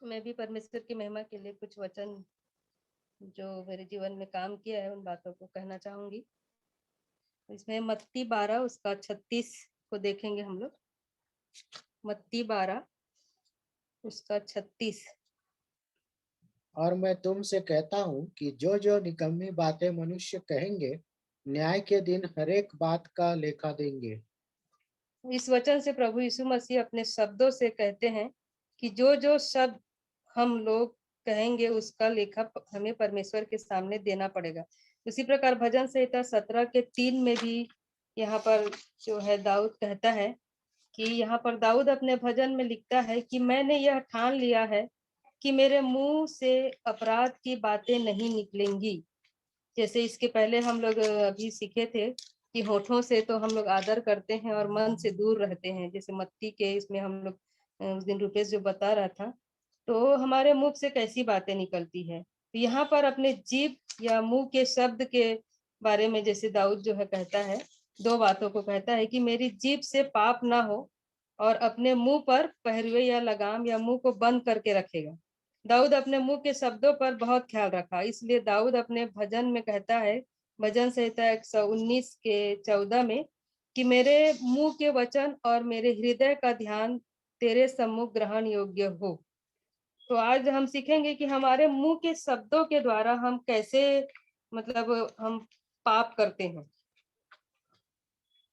मैं भी परमेश्वर की महिमा के लिए कुछ वचन जो मेरे जीवन में काम किया है उन बातों को कहना चाहूंगी। इसमें मत्ती 12 उसका 36 को देखेंगे हम लोग। मत्ती 12 उसका 36। और मैं तुमसे कहता हूँ कि जो जो निकम्मी बातें मनुष्य कहेंगे, न्याय के दिन हर एक बात का लेखा देंगे। इस वचन से प्रभु यीशु मसीह अपने शब्दों से कहते हैं कि जो जो शब्द हम लोग कहेंगे उसका लेखा हमें परमेश्वर के सामने देना पड़ेगा। उसी प्रकार भजन संहिता 17 के 3 में भी यहाँ पर जो है दाऊद कहता है कि यहाँ पर दाऊद अपने भजन में लिखता है कि मैंने यह ठान लिया है कि मेरे मुंह से अपराध की बातें नहीं निकलेंगी। जैसे इसके पहले हम लोग अभी सीखे थे कि होठों से तो हम लोग आदर करते हैं और मन से दूर रहते हैं। जैसे मत्ती के इसमें हम लोग उस दिन रुपेश जो बता रहा था, तो हमारे मुख से कैसी बातें निकलती है। तो यहाँ पर अपने जीभ या मुंह के शब्द के बारे में जैसे दाऊद जो है कहता है, दो बातों को कहता है कि मेरी जीभ से पाप ना हो, और अपने मुंह पर पहरुए या लगाम या मुंह को बंद करके रखेगा। दाऊद अपने मुंह के शब्दों पर बहुत ख्याल रखा, इसलिए दाऊद अपने भजन में कहता है, भजन संहिता 119 के 14 में, कि मेरे मुंह के वचन और मेरे हृदय का ध्यान तेरे सम्मुख ग्रहण योग्य हो। तो आज हम सीखेंगे कि हमारे मुंह के शब्दों के द्वारा हम कैसे मतलब हम पाप करते हैं।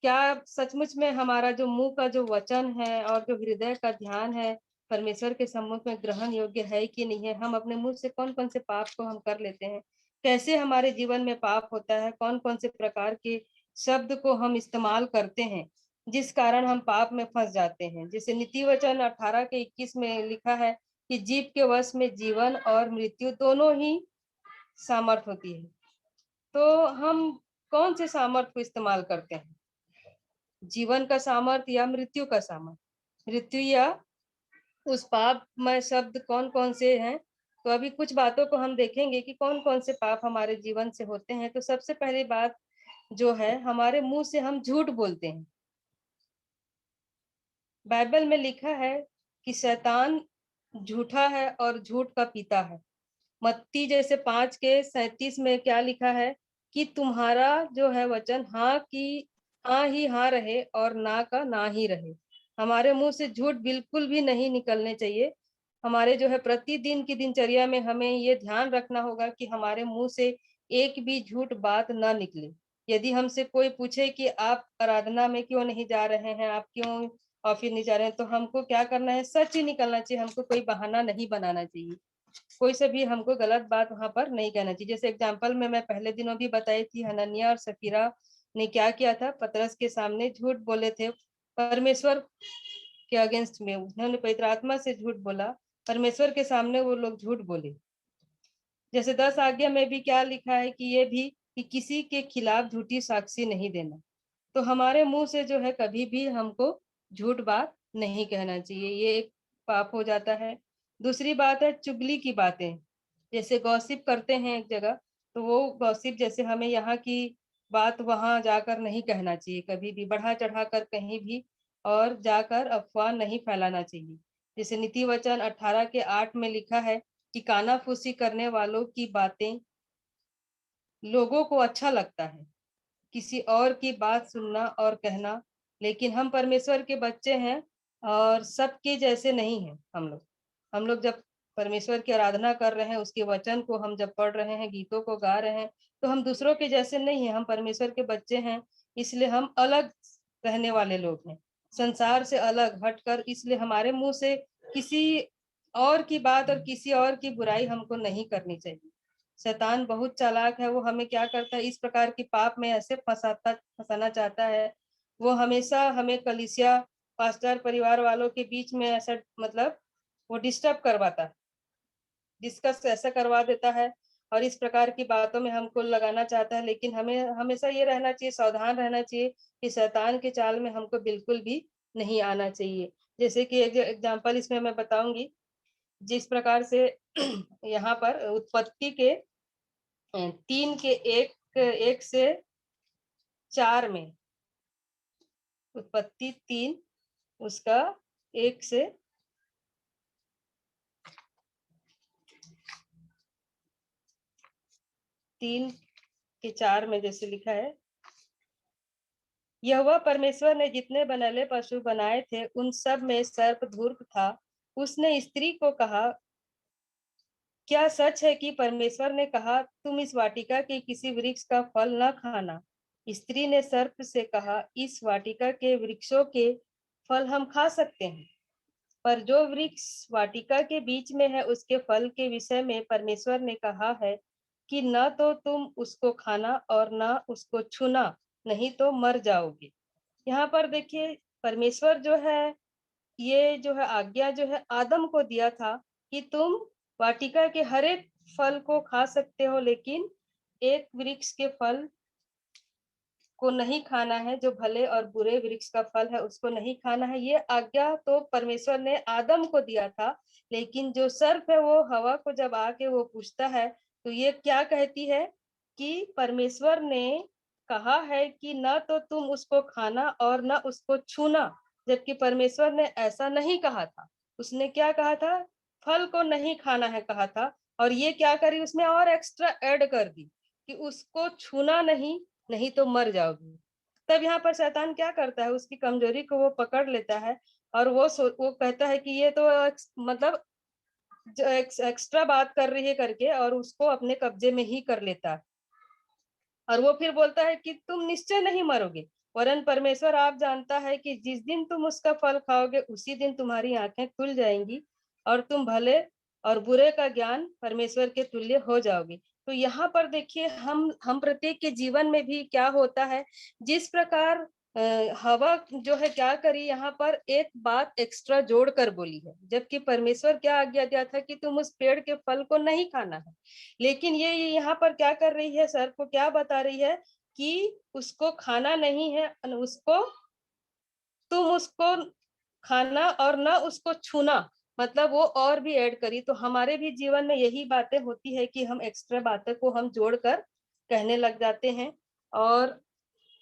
क्या सचमुच में हमारा जो मुंह का जो वचन है और जो हृदय का ध्यान है परमेश्वर के सम्मुख में ग्रहण योग्य है कि नहीं है। हम अपने मुंह से कौन कौन से पाप को हम कर लेते हैं, कैसे हमारे जीवन में पाप होता है, कौन कौन से प्रकार के शब्द को हम इस्तेमाल करते हैं जिस कारण हम पाप में फंस जाते हैं। जैसे नीति वचन 18 के 21 में लिखा है कि जीव के वश में जीवन और मृत्यु दोनों ही सामर्थ होती है। तो हम कौन से सामर्थ को इस्तेमाल करते हैं, जीवन का सामर्थ या मृत्यु का सामर्थ। मृत्यु या उस पाप में शब्द कौन कौन से हैं। तो अभी कुछ बातों को हम देखेंगे कि कौन कौन से पाप हमारे जीवन से होते हैं। तो सबसे पहली बात जो है, हमारे मुंह से हम झूठ बोलते हैं। बाइबल में लिखा है कि शैतान झूठा है और झूठ का पिता है। मत्ती जैसे 5 के 37 में क्या लिखा है कि तुम्हारा जो है वचन हाँ की हाँ ही हाँ रहे और ना का ना ही रहे। हमारे मुंह से झूठ बिल्कुल भी नहीं निकलने चाहिए। हमारे जो है प्रतिदिन की दिनचर्या में हमें ये ध्यान रखना होगा कि हमारे मुंह से एक भी झूठ बात ना निकले। यदि हमसे कोई पूछे कि आप आराधना में क्यों नहीं जा रहे हैं, आप क्यों ऑफिस नहीं जा रहे हैं, तो हमको क्या करना है, सच ही निकलना चाहिए। हमको कोई बहाना नहीं बनाना चाहिए, कोई से भी हमको गलत बात वहां पर नहीं कहना चाहिए। जैसे एग्जाम्पल में मैं पहले दिनों भी बताई थी, हनन्याह और सफीरा ने क्या किया था, पतरस के सामने झूठ बोले थे परमेश्वर के अगेंस्ट में। उन्होंने पवित्र आत्मा से झूठ बोला, परमेश्वर के सामने वो लोग झूठ बोले। जैसे 10 आज्ञा में भी क्या लिखा है कि ये भी कि किसी के खिलाफ झूठी साक्षी नहीं देना। तो हमारे मुंह से जो है कभी भी हमको झूठ बात नहीं कहना चाहिए, ये एक पाप हो जाता है। दूसरी बात है चुगली की बातें। जैसे गॉसिप करते हैं एक जगह, तो वो गॉसिप जैसे हमें यहाँ की बात वहां जाकर नहीं कहना चाहिए, कभी भी बढ़ा चढ़ा कर कहीं भी और जाकर अफवाह नहीं फैलाना चाहिए। जैसे नीति वचन 18 के 8 में लिखा है कि कानाफूसी करने वालों की बातें लोगों को अच्छा लगता है, किसी और की बात सुनना और कहना, लेकिन हम परमेश्वर के बच्चे हैं और सबके जैसे नहीं हैं। हम लोग जब परमेश्वर की आराधना कर रहे हैं, उसके वचन को हम जब पढ़ रहे हैं, गीतों को गा रहे हैं, तो हम दूसरों के जैसे नहीं हैं। हम परमेश्वर के बच्चे हैं, इसलिए हम अलग रहने वाले लोग हैं, संसार से अलग हटकर। इसलिए हमारे मुंह से किसी और की बात और किसी और की बुराई हमको नहीं करनी चाहिए। शैतान बहुत चालाक है, वो हमें क्या करता है, इस प्रकार की पाप में ऐसे फंसाना चाहता है। वो हमेशा हमें कलीसिया पास्टर परिवार वालों के बीच में ऐसा मतलब वो डिस्टर्ब करवाता है, डिस्कस ऐसा करवा देता है और इस प्रकार की बातों में हमको लगाना चाहता है। लेकिन हमें हमेशा ये रहना चाहिए, सावधान रहना चाहिए कि शैतान के चाल में हमको बिल्कुल भी नहीं आना चाहिए। जैसे कि एक एग्जाम्पल इसमें मैं बताऊंगी, जिस प्रकार से यहाँ पर उत्पत्ति के 3 के 1 से 4 में, उत्पत्ति 3 उसका 1 से 3:4 में जैसे लिखा है, यहोवा परमेश्वर ने जितने बनैले पशु बनाए थे उन सब में सर्प धूर्त था। उसने स्त्री को कहा, क्या सच है कि परमेश्वर ने कहा तुम इस वाटिका के किसी वृक्ष का फल न खाना? स्त्री ने सर्प से कहा, इस वाटिका के वृक्षों के फल हम खा सकते हैं, पर जो वृक्ष वाटिका के बीच में है उसके फल के विषय में परमेश्वर ने कहा है कि न तो तुम उसको खाना और न उसको छूना, नहीं तो मर जाओगे। यहाँ पर देखिए, परमेश्वर जो है, ये जो है आज्ञा जो है आदम को दिया था कि तुम वाटिका के हर एक फल को खा सकते हो, लेकिन एक वृक्ष के फल को नहीं खाना है, जो भले और बुरे वृक्ष का फल है उसको नहीं खाना है। ये आज्ञा तो परमेश्वर ने आदम को दिया था, लेकिन जो सर्प है वो हवा को जब आके वो पूछता है, तो ये क्या कहती है कि परमेश्वर ने कहा है कि न तो तुम उसको खाना और न उसको छूना, जबकि परमेश्वर ने ऐसा नहीं कहा था। उसने क्या कहा था? फल को नहीं खाना है कहा था, और ये क्या करी उसमें और एक्स्ट्रा ऐड कर दी कि उसको छूना नहीं, नहीं तो मर जाओगी। तब यहाँ पर शैतान क्या करता है, उसकी कमजोरी को वो पकड़ लेता है और वो कहता है कि ये तो मतलब जो एक्स्ट्रा बात कर रही है करके, और उसको अपने कब्जे में ही कर लेता है। और वो फिर बोलता है कि तुम निश्चय नहीं मरोगे, वरन परमेश्वर आप जानता है कि जिस दिन तुम उसका फल खाओगे उसी दिन तुम्हारी आंखें खुल जाएंगी और तुम भले और बुरे का ज्ञान परमेश्वर के तुल्य हो जाओगे। तो यहाँ पर देखिए, हम प्रत्येक के जीवन में भी क्या होता है, जिस प्रकार हवा जो है क्या करी, यहाँ पर एक बात एक्स्ट्रा जोड़ कर बोली है, जबकि परमेश्वर क्या आज्ञा दिया था कि तुम उस पेड़ के फल को नहीं खाना है। लेकिन ये यहाँ पर क्या कर रही है, सर को क्या बता रही है कि उसको खाना नहीं है, तुम उसको खाना और ना उसको छूना, मतलब वो और भी ऐड करी। तो हमारे भी जीवन में यही बातें होती है कि हम एक्स्ट्रा बातें को हम जोड़कर कहने लग जाते हैं और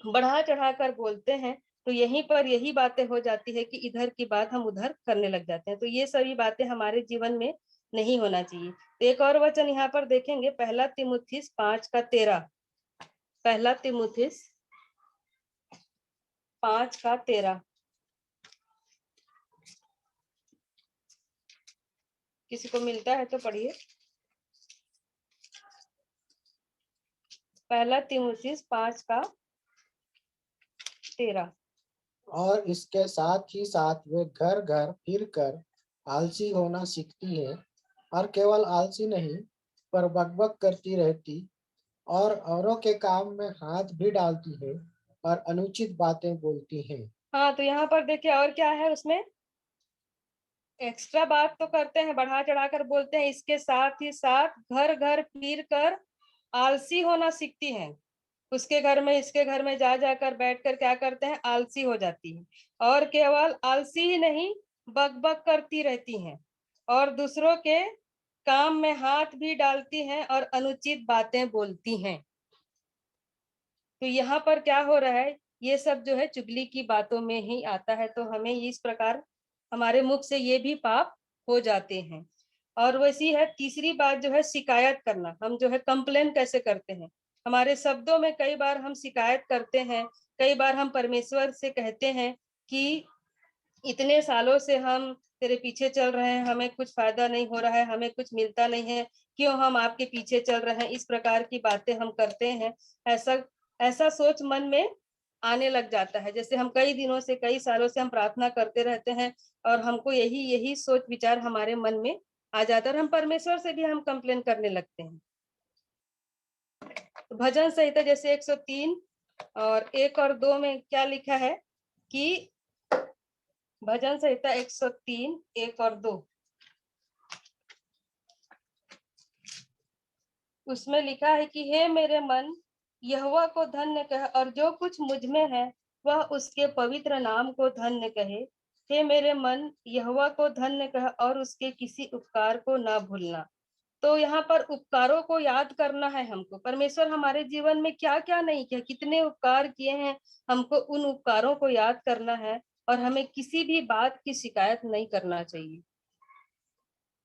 बढ़ा चढ़ाकर बोलते हैं। तो यहीं पर यही बातें हो जाती है कि इधर की बात हम उधर करने लग जाते हैं। तो ये सभी बातें हमारे जीवन में नहीं होना चाहिए। तो एक और वचन यहाँ पर देखेंगे, 1 तीमुथियुस 5:13। 1 तीमुथियुस 5:13 किसी को मिलता है तो पढ़िए। 1 तीमुथियुस 5:13। और इसके साथ ही साथ वे घर घर फिर कर आलसी होना सीखती है, और केवल आलसी नहीं पर बकबक करती रहती, और औरों के काम में हाथ भी डालती है और अनुचित बातें बोलती हैं। हाँ, तो यहाँ पर देखिए और क्या है, उसमें एक्स्ट्रा बात तो करते हैं, बढ़ा चढ़ाकर बोलते हैं, इसके साथ ही साथ घर घर फिर कर आलसी होना सीखती हैं। उसके घर में इसके घर में जा जाकर बैठकर क्या करते हैं, आलसी हो जाती है। और केवल आलसी ही नहीं, बकबक करती रहती हैं और दूसरों के काम में हाथ भी डालती हैं और अनुचित बातें बोलती हैं। तो यहाँ पर क्या हो रहा है, ये सब जो है चुगली की बातों में ही आता है। तो हमें इस प्रकार हमारे मुख से ये भी पाप हो जाते हैं। और वैसी है तीसरी बात जो है, शिकायत करना। हम जो है कंप्लेन कैसे करते हैं, हमारे शब्दों में कई बार हम शिकायत करते हैं। कई बार हम परमेश्वर से कहते हैं कि इतने सालों से हम तेरे पीछे चल रहे हैं, हमें कुछ फायदा नहीं हो रहा है, हमें कुछ मिलता नहीं है, क्यों हम आपके पीछे चल रहे हैं। इस प्रकार की बातें हम करते हैं। ऐसा ऐसा सोच मन में आने लग जाता है, जैसे हम कई दिनों से कई सालों से हम प्रार्थना करते रहते हैं और हमको यही यही सोच विचार हमारे मन में आ जाता है और हम परमेश्वर से भी हम कंप्लेन करने लगते हैं। तो भजन संहिता जैसे 103 और 1 और 2 में क्या लिखा है कि भजन संहिता 103 1 और 2, उसमें लिखा है कि हे मेरे मन, यहोवा को धन्य कह और जो कुछ मुझ में है वह उसके पवित्र नाम को धन्य कहे। हे मेरे मन, यहोवा को धन्य कह और उसके किसी उपकार को ना भूलना। तो यहाँ पर उपकारों को याद करना है हमको। परमेश्वर हमारे जीवन में क्या क्या नहीं किया, कितने उपकार किए हैं, हमको उन उपकारों को याद करना है और हमें किसी भी बात की शिकायत नहीं करना चाहिए।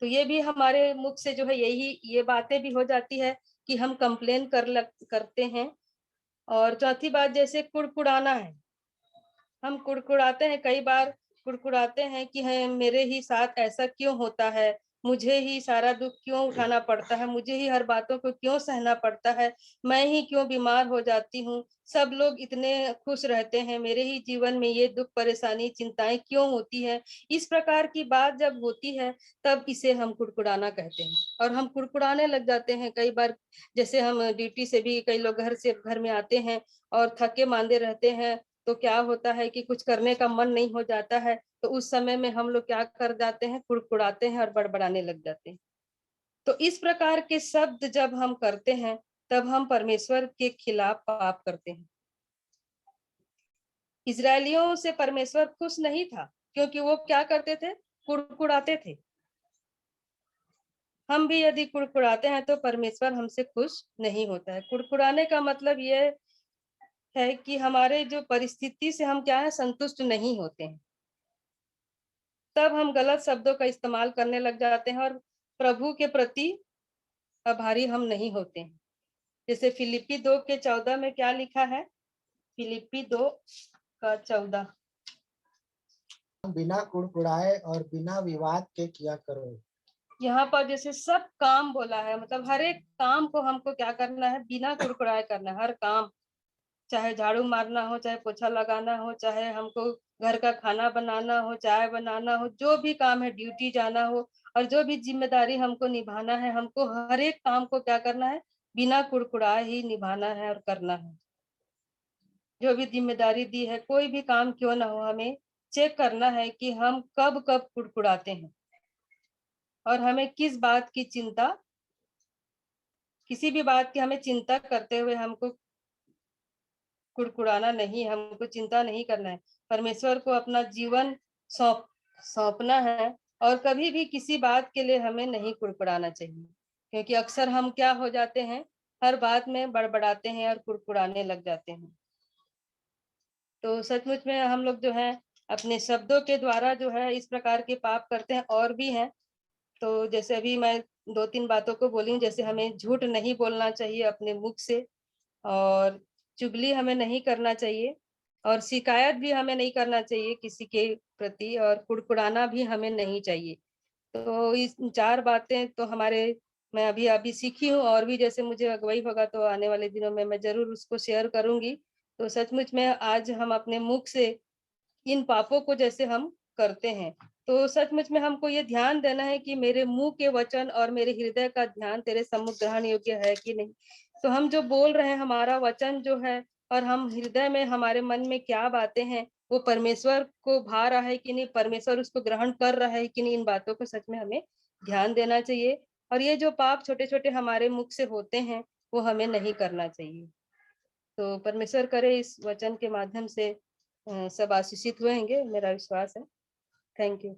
तो ये भी हमारे मुख से जो है यही ये बातें भी हो जाती है कि हम कंप्लेन करते हैं। और चौथी बात जैसे कुड़कुड़ाना है, हम कुड़कुड़ाते हैं, कई बार कुड़कुड़ाते हैं कि है मेरे ही साथ ऐसा क्यों होता है, मुझे ही सारा दुख क्यों उठाना पड़ता है, मुझे ही हर बातों को क्यों सहना पड़ता है, मैं ही क्यों बीमार हो जाती हूँ, सब लोग इतने खुश रहते हैं, मेरे ही जीवन में ये दुख परेशानी चिंताएं क्यों होती है। इस प्रकार की बात जब होती है तब इसे हम कुड़कुड़ाना कहते हैं, और हम कुड़कुड़ाने लग जाते हैं। कई बार जैसे हम ड्यूटी से भी कई लोग घर में आते हैं और थके मांदे रहते हैं, तो क्या होता है कि कुछ करने का मन नहीं हो जाता है, तो उस समय में हम लोग क्या कर जाते हैं, कुड़कुड़ाते हैं और बड़बड़ाने लग जाते हैं। तो इस प्रकार के शब्द जब हम करते हैं तब हम परमेश्वर के खिलाफ पाप करते हैं। इजरायलियों से परमेश्वर खुश नहीं था, क्योंकि वो क्या करते थे, कुड़कुड़ाते थे। हम भी यदि कुड़कुड़ाते हैं तो परमेश्वर हमसे खुश नहीं होता है। कुड़कुड़ाने का मतलब ये है कि हमारे जो परिस्थिति से हम क्या है, संतुष्ट नहीं होते हैं, तब हम गलत शब्दों का इस्तेमाल करने लग जाते हैं और प्रभु के प्रति आभारी हम नहीं होते हैं। जैसे फिलिप्पी 2 के 14 में क्या लिखा है, फिलिप्पी 2 का 14, बिना कुड़कुड़ाए और बिना विवाद के किया करो। यहाँ पर जैसे सब काम बोला है, मतलब हर एक काम को हमको क्या करना है, बिना कुड़कुड़ाए करना है। हर काम, चाहे झाड़ू मारना हो, चाहे पोछा लगाना हो, चाहे हमको घर का खाना बनाना हो, चाय बनाना हो, जो भी काम है, ड्यूटी जाना हो, और जो भी जिम्मेदारी हमको निभाना है, हमको हर एक काम को क्या करना है, बिना कुड़कुड़ाए ही निभाना है और करना है। जो भी जिम्मेदारी दी है, कोई भी काम क्यों ना हो, हमें चेक करना है कि हम कब कब कुड़कुड़ाते हैं और हमें किस बात की चिंता, किसी भी बात की हमें चिंता करते हुए हमको कुड़कुड़ाना नहीं, हमको चिंता नहीं करना है। परमेश्वर को अपना जीवन सौंपना है, और कभी भी किसी बात के लिए हमें नहीं कुड़कुड़ाना चाहिए, क्योंकि अक्सर हम क्या हो जाते हैं, हर बात में बड़बड़ाते हैं और कुड़कुड़ाने लग जाते हैं। तो सचमुच में हम लोग जो है अपने शब्दों के द्वारा जो है इस प्रकार के पाप करते हैं, और भी हैं। तो जैसे अभी मैं 2-3 बातों को बोली, जैसे हमें झूठ नहीं बोलना चाहिए अपने मुख से, और चुगली हमें नहीं करना चाहिए, और शिकायत भी हमें नहीं करना चाहिए किसी के प्रति, और कुड़कुड़ाना भी हमें नहीं चाहिए। तो इस 4 बातें तो हमारे, मैं अभी अभी सीखी हूँ, और भी जैसे मुझे अगुवाई होगा तो आने वाले दिनों में मैं ज़रूर उसको शेयर करूँगी। तो सचमुच में आज हम अपने मुख से इन पापों को जैसे हम करते हैं, तो सचमुच में हमको ये ध्यान देना है कि मेरे मुँह के वचन और मेरे हृदय का ध्यान तेरे सम्मुख ग्रहण योग्य है कि नहीं। तो हम जो बोल रहे हैं, हमारा वचन जो है, और हम हृदय में हमारे मन में क्या बातें हैं, वो परमेश्वर को भा रहा है कि नहीं, परमेश्वर उसको ग्रहण कर रहा है कि नहीं, इन बातों को सच में हमें ध्यान देना चाहिए। और ये जो पाप छोटे-छोटे हमारे मुख से होते हैं, वो हमें नहीं करना चाहिए। तो परमेश्वर करे इस वचन के माध्यम से सब आशीषित होंगे, मेरा विश्वास है। Thank you.